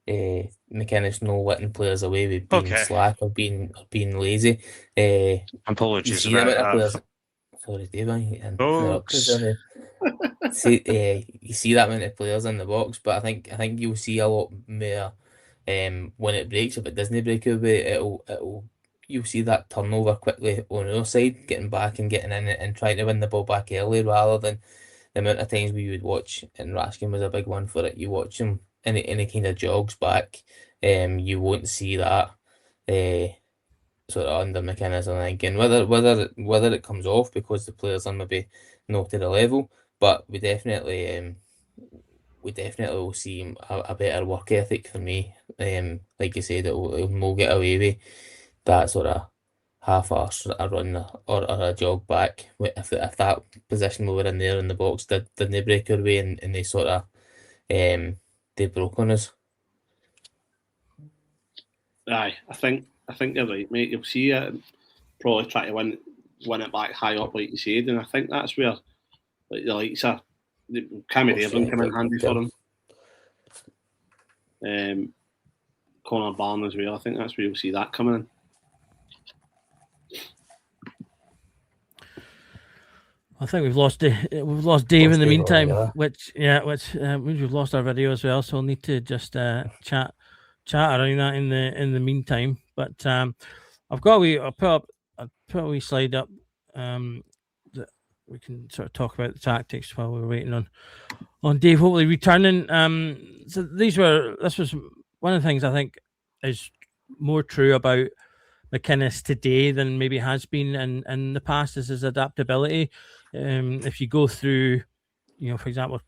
McInnes no letting players away with being slack or being lazy. Apologies you see about the amount of that. players. Sorry, Dave, I Folks. you see that many players in the box, but I think you'll see a lot more when it breaks. If it doesn't break away, it'll you'll see that turnover quickly on our side, getting back and getting in it and trying to win the ball back early, rather than the amount of times we would watch. And Raskin was a big one for it. You watch him any kind of jogs back, you won't see that sort of under McInnes, I think, and whether it comes off because the players are maybe not to the level, but we definitely will see a better work ethic for me. Like you said, it'll get away with that sort of half-arse a run or a jog back if that position we were in there in the box didn't break our way and they sort of they broke on us. Aye, I think you're right, mate. You'll see it probably try to win it back high up, like you said, and I think that's where like the likes of Cammy Devlin come in handy for him. Connor Barn as well. I think that's where you'll see that coming in. I think we've lost Dave in the meantime, which means we've lost our video as well. So we'll need to just chat around that in the meantime. But I've got I'll put a wee slide up that we can sort of talk about the tactics while we're waiting on Dave hopefully returning. So this was one of the things I think is more true about McInnes today than maybe has been in the past is his adaptability. If you go through, for example,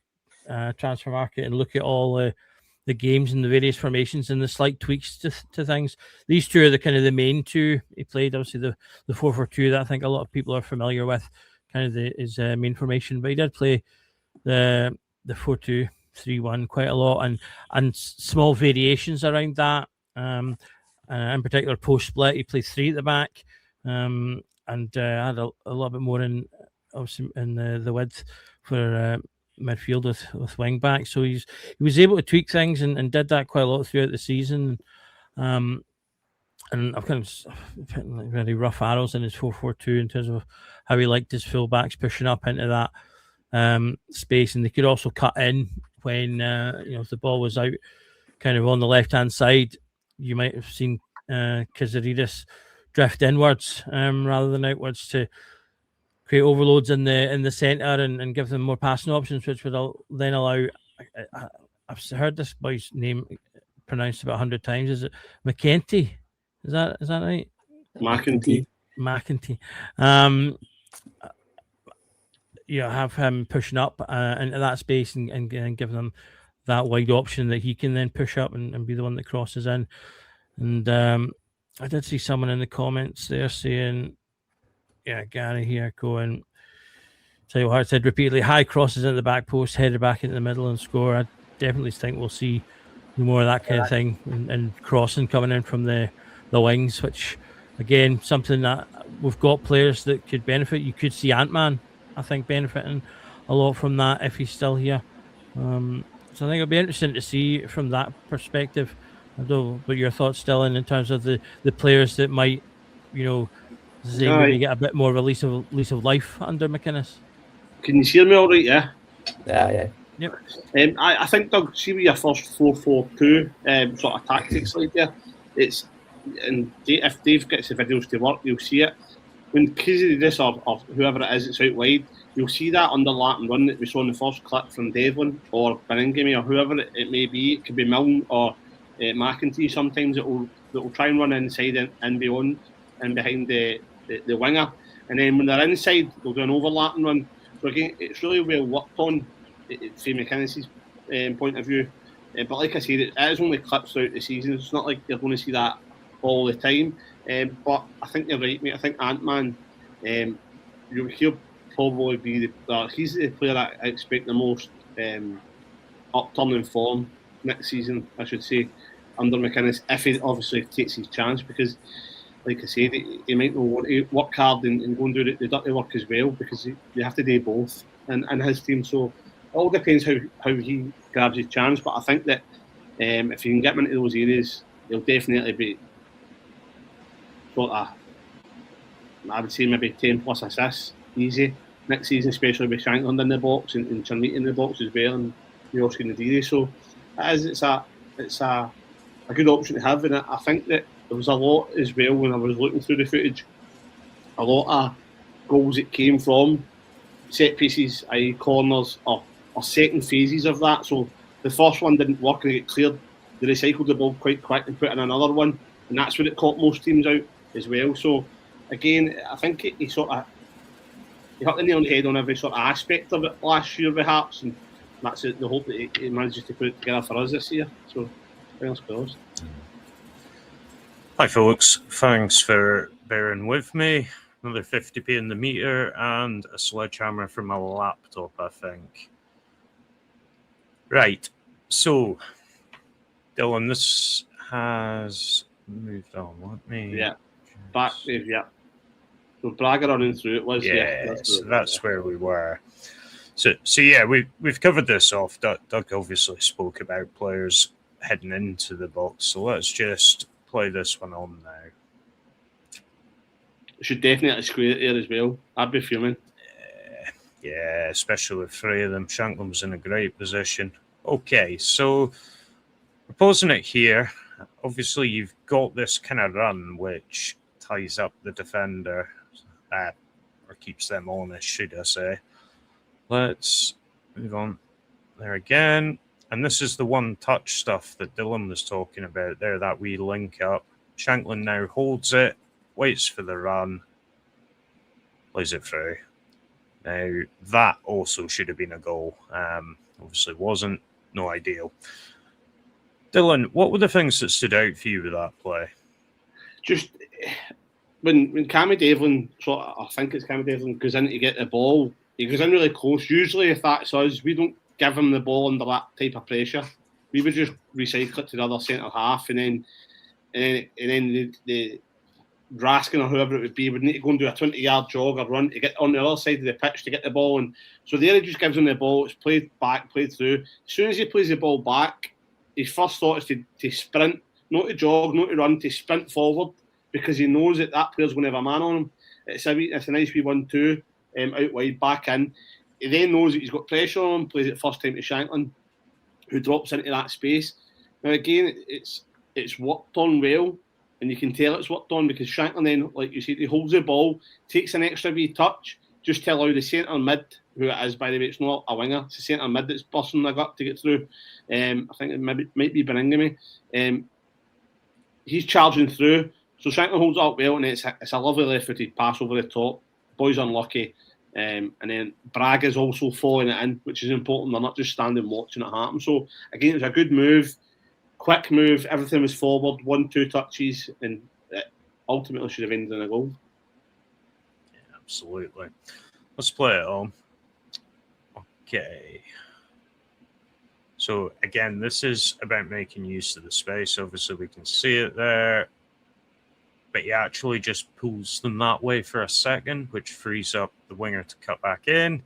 transfer market and look at all the games and the various formations and the slight tweaks to things, these two are the kind of the main two he played. Obviously, the 4-4-2 that I think a lot of people are familiar with, kind of his main formation, but he did play the 4-2-3-1 quite a lot and small variations around that. In particular, post split, he played 3 at the back, and had a little bit more in the width for midfield with wing back. So he was able to tweak things and did that quite a lot throughout the season. And I've kind of put like really rough arrows in his 4-4-2 in terms of how he liked his fullbacks pushing up into that space, and they could also cut in when if the ball was out, kind of on the left hand side. You might have seen Kazaridis drift inwards rather than outwards to create overloads in the centre and give them more passing options, which would then allow. I've heard this boy's name pronounced about 100 times. Is it McEntee? Is that right? McEntee. Have him pushing up into that space and giving them that wide option that he can then push up and be the one that crosses in. And I did see someone in the comments there saying, Gary here going, tell you what, I said repeatedly, high crosses into the back post, headed back into the middle and score. I definitely think we'll see more of that kind of thing and crossing coming in from the wings, which again, something that we've got players that could benefit. You could see Ant-Man, I think, benefiting a lot from that if he's still here. So I think it'll be interesting to see from that perspective. I don't know what your thoughts still in terms of the players that might, maybe get a bit more of a lease of life under McInnes. Can you hear me all right? Yeah. Yeah. Yep. I think, Doug, see with your first 4-4-2 sort of tactics like there, if Dave gets the videos to work, you'll see it. When Kizzy or whoever it is, it's out wide, you'll see that underlap and run that we saw in the first clip from Devlin or Beningame or whoever it may be. It could be Milne or McEntee. Sometimes it will try and run inside and beyond and behind the winger. And then when they're inside, they'll do an overlapping run. So again, it's really well worked on from McInnes' point of view. But like I said, it is only clips throughout the season. It's not like you're going to see that all the time. But I think you're right, mate. I think Ant-Man, you'll hear probably be he's the player that I expect the most upturning form next season, I should say, under McInnes, if he obviously takes his chance, because, like I said, he might not want to work hard and go and do the dirty work as well, because you have to do both in his team. So it all depends how he grabs his chance. But I think that if you can get him into those areas, he'll definitely be sort of, I would say maybe 10 plus assists easy next season, especially with Shankland in the box and Chanmiti in the box as well, and Yoski Nadiri. So it's a good option to have, and I think that there was a lot as well when I was looking through the footage. A lot of goals that came from set pieces, i.e. corners, or second phases of that. So the first one didn't work and it cleared. They recycled the ball quite quick and put in another one, and that's what it caught most teams out as well. So again, I think he hit the nail on the head on every sort of aspect of it last year with Hearts, and that's the hope that he manages to put it together for us this year. So fingers crossed. Hi folks, thanks for bearing with me. Another 50p in the meter and a sledgehammer from my laptop, I think. Right, so Dylan, this has moved on. Let me back. So Braga running through it was that's where we were. So yeah, we've covered this off. Doug obviously spoke about players heading into the box, so let's just play this one on now. Should definitely square it there as well. I'd be fuming. Yeah, especially with three of them. Shankland's in a great position. Okay, so we're pausing it here. Obviously, you've got this kind of run which ties up the defender, or keeps them honest, should I say. Let's move on there again. And this is the one-touch stuff that Dylan was talking about there, that wee link up. Shankland now holds it, waits for the run, plays it through. Now, that also should have been a goal. Obviously wasn't. No ideal. Dylan, what were the things that stood out for you with that play? Just when Cammy Devlin, I think it's Cammy Devlin, goes in to get the ball, he goes in really close. Usually, if that's us, we don't give him the ball under that type of pressure. We would just recycle it to the other centre half, and then the Raskin or whoever it would be would need to go and do a 20-yard jog or run to get on the other side of the pitch to get the ball. And so there he just gives him the ball. It's played back, played through. As soon as he plays the ball back, his first thought is to sprint, not to jog, not to run, to sprint forward, because he knows that player's going to have a man on him. It's a nice wee 1-2 out wide, back in. He then knows that he's got pressure on him, plays it first time to Shankland, who drops into that space. Now again, it's worked on well, and you can tell it's worked on because Shankland then, like you said, he holds the ball, takes an extra wee touch, just to allow the centre mid, who it is, by the way, it's not a winger, it's the centre mid that's busting the gut to get through. I think it might be Beningame. He's charging through, so Shankland holds it up well, and it's a lovely left-footed pass over the top. Boy's unlucky. And then Braga's also following it in, which is important. They're not just standing watching it happen. So again, it was a good move, quick move. Everything was forward, 1-2 touches, and it ultimately should have ended in a goal. Yeah, absolutely. Let's play it on. Okay. So again, this is about making use of the space. Obviously, we can see it there. But he actually just pulls them that way for a second, which frees up the winger to cut back in.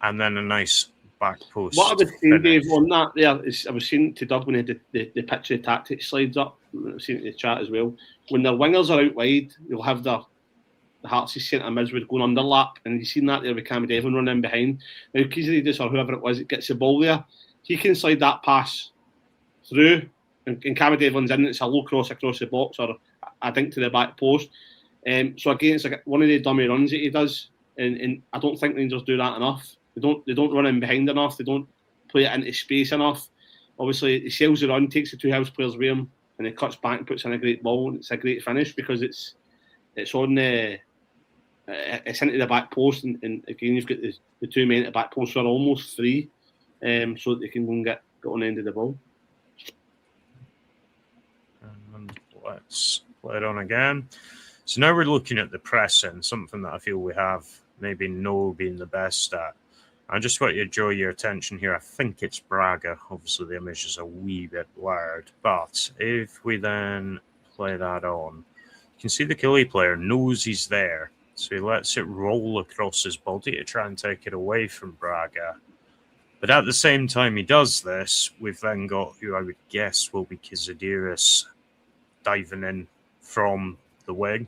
And then a nice back post. What I would say, Dave, on that there is, I was saying to Doug when he had the picture of tactics slides up, I've seen it in the chat as well. When their wingers are out wide, you'll have the Hearts' centre mids would go and underlap, and you've seen that there with Cammy Devlin running behind. Now, Kizidis or whoever it was that gets the ball there, he can slide that pass through. And Cammy Devlin's in, it's a low cross across the box or a dink to the back post. So again, it's like one of the dummy runs that he does, and I don't think Rangers do that enough. They don't run in behind enough. They don't play it into space enough. Obviously, he sails the run, takes the two house players with him, and he cuts back and puts in a great ball. And it's a great finish because it's on the it's into the back post, and again you've got the two men at the back post who are almost free, so that they can go and get on the end of the ball. And let's play it on again. So now we're looking at the pressing, something that I feel we have maybe no being the best at. I just want you to draw your attention here. I think it's Braga. Obviously, the image is a wee bit blurred. But if we then play that on, you can see the Killie player knows he's there. So he lets it roll across his body to try and take it away from Braga. But at the same time he does this, we've then got who I would guess will be Kizadiris diving in from the wing.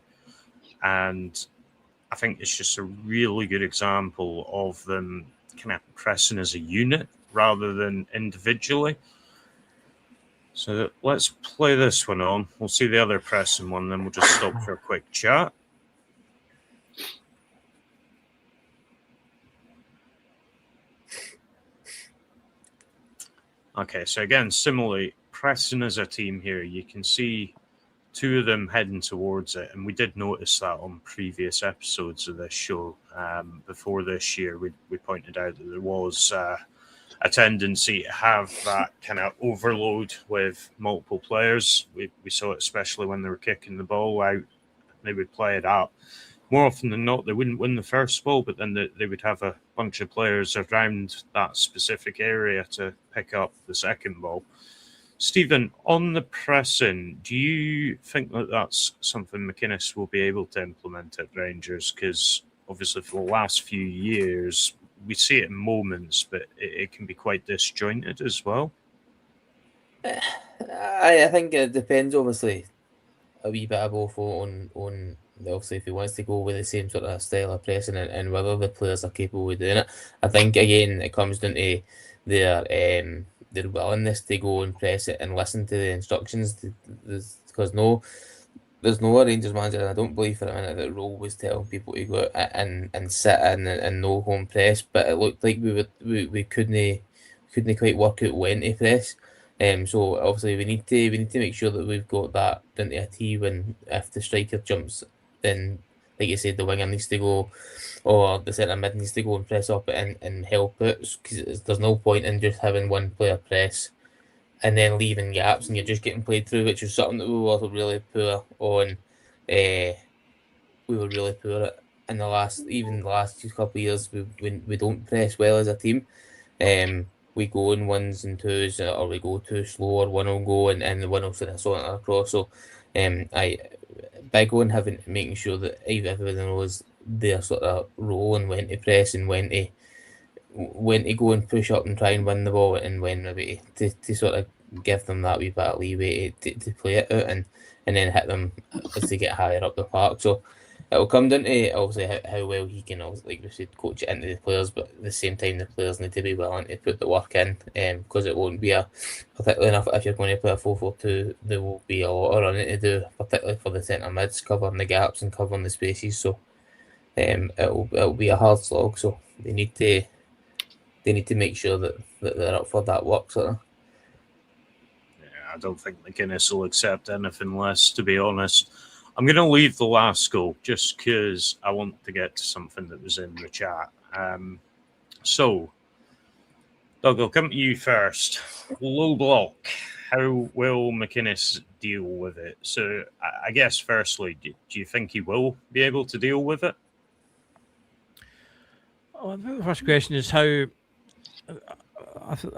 And I think it's just a really good example of them kind of pressing as a unit rather than individually. So let's play this one on. We'll see the other pressing one, then we'll just stop for a quick chat. Okay, so again, similarly, pressing as a team here, you can see two of them heading towards it, and we did notice that on previous episodes of this show. Before this year, we pointed out that there was a tendency to have that kind of overload with multiple players. We saw it especially when they were kicking the ball out. They would play it up. More often than not, they wouldn't win the first ball, but then they would have a bunch of players around that specific area to pick up the second ball. Stephen, on the pressing, do you think that that's something McInnes will be able to implement at Rangers? Because obviously for the last few years, we see it in moments, but it can be quite disjointed as well. I think it depends, obviously, a wee bit of both on obviously if he wants to go with the same sort of style of pressing and whether the players are capable of doing it. I think again it comes down to their willingness to go and press it and listen to the instructions. Because there's no Rangers manager, and I don't believe for a minute that Rowe was telling people to go out and sit in and no home press, but it looked like we couldn't quite work out when to press. So obviously we need to make sure that we've got that down to a T. When if the striker jumps, then like you said, the winger needs to go, or the centre mid needs to go and press up and help out. Because there's no point in just having one player press and then leaving gaps and you're just getting played through, which is something that we were really poor on. We were really poor at in the last few couple of years. We don't press well as a team. We go in ones and twos, or we go too slow, or one will go and the one will sort of sort it across. So, I big on making sure that everybody knows their sort of role and when to press and when to go and push up and try and win the ball, and when maybe to sort of give them that wee bit of leeway to play it out and then hit them as they get higher up the park. So it'll come down to obviously how well he can, like we said, coach it into the players, but at the same time the players need to be willing to put the work in, because it won't be particularly enough if you're going to play a 4-4-2. There will be a lot of running to do, particularly for the centre mids, covering the gaps and covering the spaces. So it'll be a hard slog. So they need to make sure that they're up for that work, sort of. Yeah, I don't think McInnes will accept anything less, to be honest. I'm going to leave the last goal just because I want to get to something that was in the chat. So, Doug, I'll come to you first. Low block. How will McInnes deal with it? So, I guess, firstly, do you think he will be able to deal with it? I think the first question is how,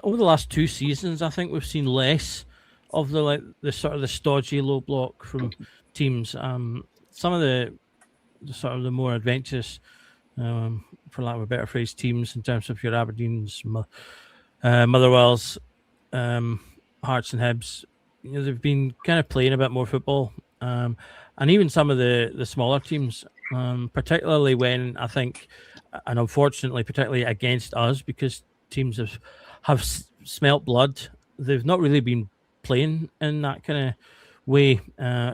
over the last 2 seasons, I think we've seen less of the sort of the stodgy low block from teams. Some of the sort of the more adventurous, for lack of a better phrase, teams in terms of your Aberdeen's, Motherwell's, Hearts and Hibs, they've been kind of playing a bit more football, and even some of the smaller teams, particularly when I think, and unfortunately, particularly against us, because teams have smelt blood. They've not really been playing in that kind of way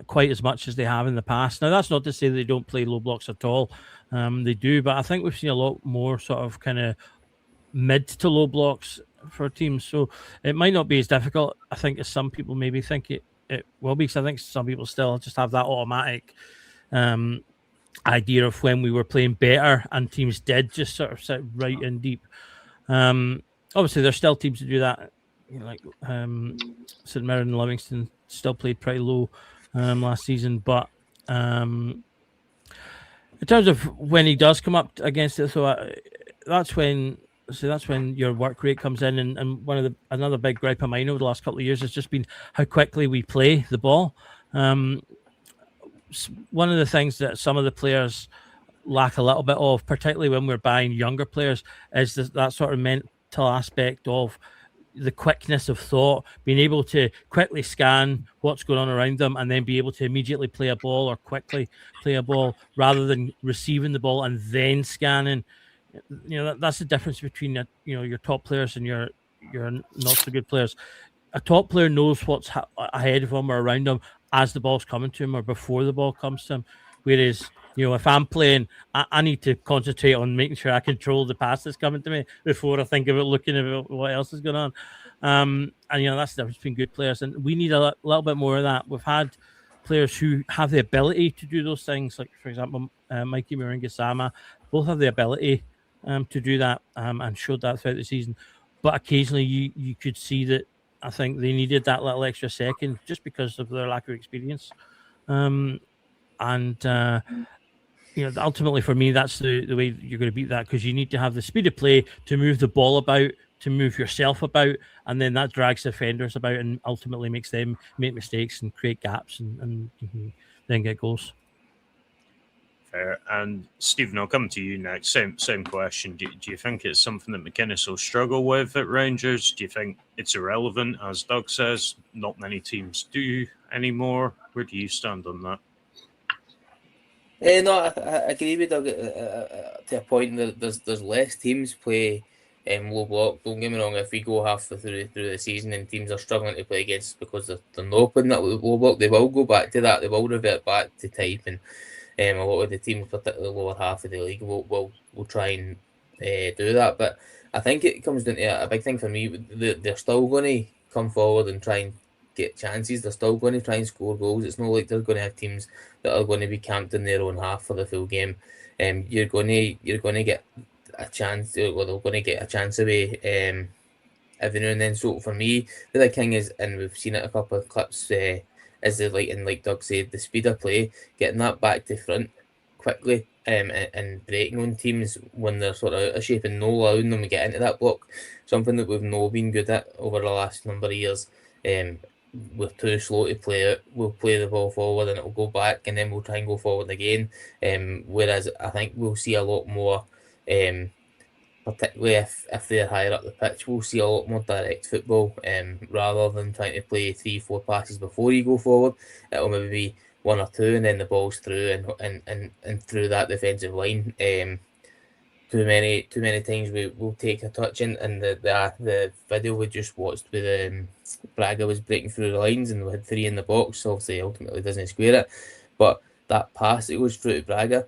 quite as much as they have in the past. Now, that's not to say they don't play low blocks at all. They do, but I think we've seen a lot more sort of kind of mid to low blocks for teams. So it might not be as difficult, I think, as some people maybe think it will be, because I think some people still just have that automatic idea of when we were playing better and teams did just sort of sit right in deep. Obviously, there's still teams who do that, like St Mirren and Livingston still played pretty low last season, but In terms of when he does come up against it, that's when your work rate comes in, and another big gripe of mine over the last couple of years has just been how quickly we play the ball. One of the things that some of the players lack a little bit of, particularly when we're buying younger players, is that sort of mental aspect of the quickness of thought, being able to quickly scan what's going on around them and then be able to immediately play a ball or quickly play a ball rather than receiving the ball and then scanning. That's the difference between your top players and your not so good players. A top player knows what's ahead of him or around him as the ball's coming to him or before the ball comes to him, whereas if I'm playing, I need to concentrate on making sure I control the pass that's coming to me before I think about looking at what else is going on. And that's the difference between good players, and we need a little bit more of that. We've had players who have the ability to do those things, like for example, Mikey Moringa-Sama, both have the ability to do that and showed that throughout the season. But occasionally, you could see that I think they needed that little extra second just because of their lack of experience. Ultimately for me, that's the way you're going to beat that, because you need to have the speed of play to move the ball about, to move yourself about, and then that drags defenders about and ultimately makes them make mistakes and create gaps and then get goals. Fair. And Stephen, I'll come to you next. Same question. Do you think it's something that McInnes will struggle with at Rangers? Do you think it's irrelevant, as Doug says? Not many teams do anymore. Where do you stand on that? No, I agree with Doug to a point that there's less teams play low block. Don't get me wrong, if we go halfway through the season and teams are struggling to play against us because they're not putting that low block, they will go back to that. They will revert back to type, and a lot of the teams, particularly the lower half of the league, will try and do that. But I think it comes down to a big thing for me. They're still going to come forward and try and get chances. They're still going to try and score goals. It's not like they're going to have teams that are going to be camped in their own half for the full game. You're going to get a chance, or they're going to get a chance away every now and then. So for me, the big thing is, and we've seen it a couple of clips, is like Doug said, the speed of play, getting that back to front quickly, and breaking on teams when they're sort of out of shape and not allowing them to get into that block. Something that we've not been good at over the last number of years. We're too slow to play out. We'll play the ball forward and it'll go back, and then we'll try and go forward again. Whereas I think we'll see a lot more, particularly if they're higher up the pitch, we'll see a lot more direct football, rather than trying to play 3-4 passes before you go forward. It'll maybe be 1 or 2, and then the ball's through and through that defensive line. Too many times we'll take a touch in, and the video we just watched with Braga was breaking through the lines, and we had 3 in the box. Obviously, ultimately doesn't square it, but that pass that goes through to Braga,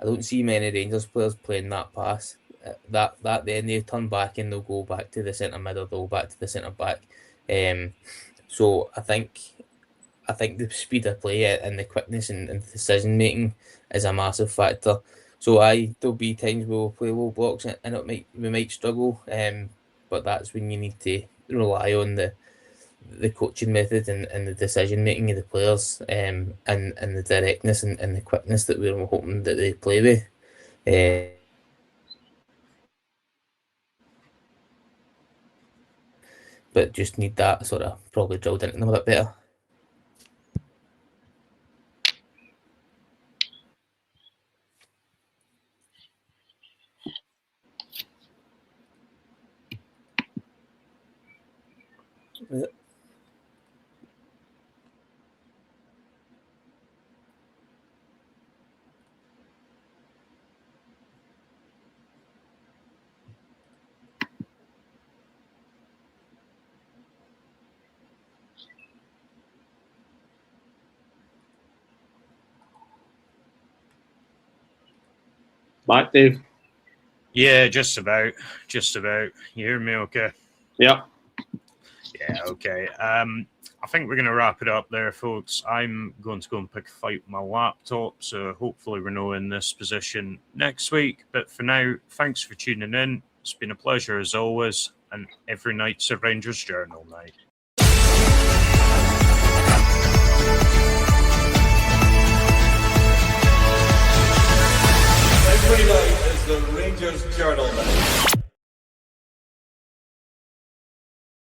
I don't see many Rangers players playing that pass. That then they turn back and they'll go back to the centre mid, or they'll go back to the centre back. So I think the speed of play and the quickness and decision making is a massive factor. So there'll be times we'll play low blocks and we might struggle, but that's when you need to rely on the coaching method and the decision making of the players, and the directness and the quickness that we're hoping that they play with. But just need that sort of probably drilled into them a bit better. Back, Dave. Yeah, just about. You hear me okay? Yeah. Yeah, okay. I think we're going to wrap it up there, folks. I'm going to go and pick a fight with my laptop, so hopefully we're not in this position next week. But for now, thanks for tuning in. It's been a pleasure as always, and every night's a Rangers Journal night. Every night is the Rangers Journal night.